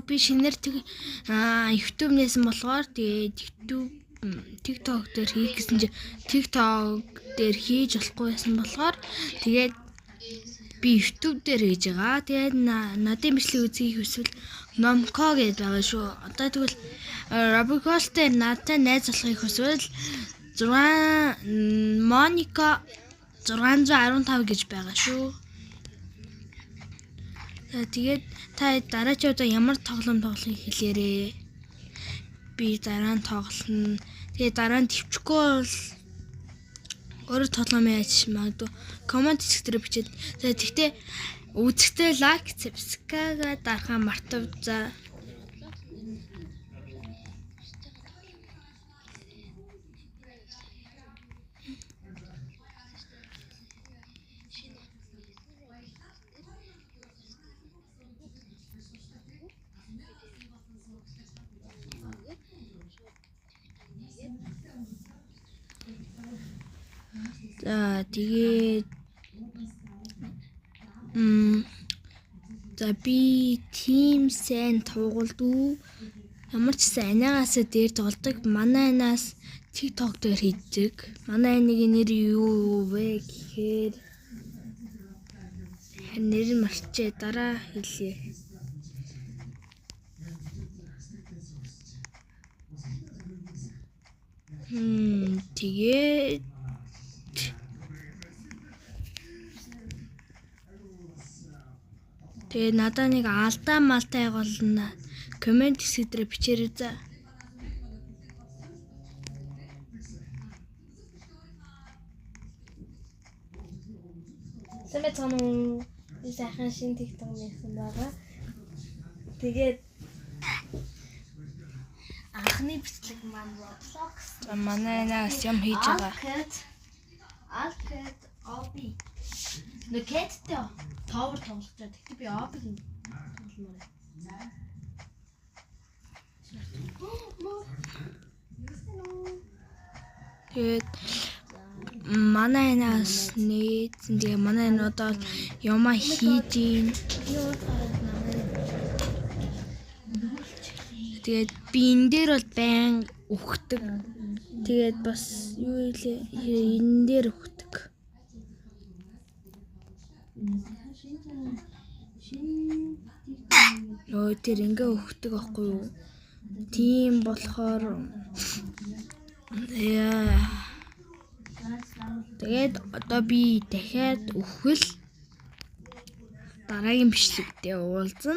би шинээр YouTube нээсэн болохоор тэгээд YouTube TikTok дээр хийх гэсэн чи TikTok дээр хийж болохгүй байсан болохоор тэгээд би YouTube дээр хийж байгаа. Тэгээд надын бичлэг үзхийг хүсвэл Nomco гэж байгаа шүү. Одоо тэгвэл Robocall-тэй надтай найз болохыг хүсвэл 6 Monica 615 гэж байгаа шүү. Тэгээд та дараагийн удаа ямар тоглоом тоглохыг хэлээрэй. Би дараа нь тоглоно. Тэгээд дараа нь төвчгүй бол өөрөө тоглоом яаж магадгүй комент хэсгээр бичээд. Тэгтээ үзэхдээ лайк, subscribe дарахаа мартав. За. Тэгээд за би team сайн тоглодог. Ямар ч сайн анаагаас дээр тоглодог. Манай анаас TikTok дээр хийдэг. Манай анийн нэр юу вэ гэхээр нэр нь марчээ. Дараа хэлье. Тэгээд тэгээ надаа нэг алдаа малтай болно. Комент хэсгээр бичээрэй за. Сэмэцэн би сайхан шин TikTok нээсэн байгаа. Тэгээд анхны бичлэг маань Roblox. Манай нас юм хийж байгаа. Alcat Obi. Нүкэттэй тоовор тоглож байгаа. Тэгтээ би Obi-г тогломоор. Тэгээд манай нас нээсэн. Тэгээ манай одоо яма хийж ийн. Тэгээд би энэ дээр бол байн өгдөг. Тэгээд бас юу вэ? Энэ дээр өгдөг. Ой тэр ингээ өгдөг аахгүй юу? Тийм болохоор тэгээд одоо би дахиад өгвөл дараагийн бичлэгтээ уулзна.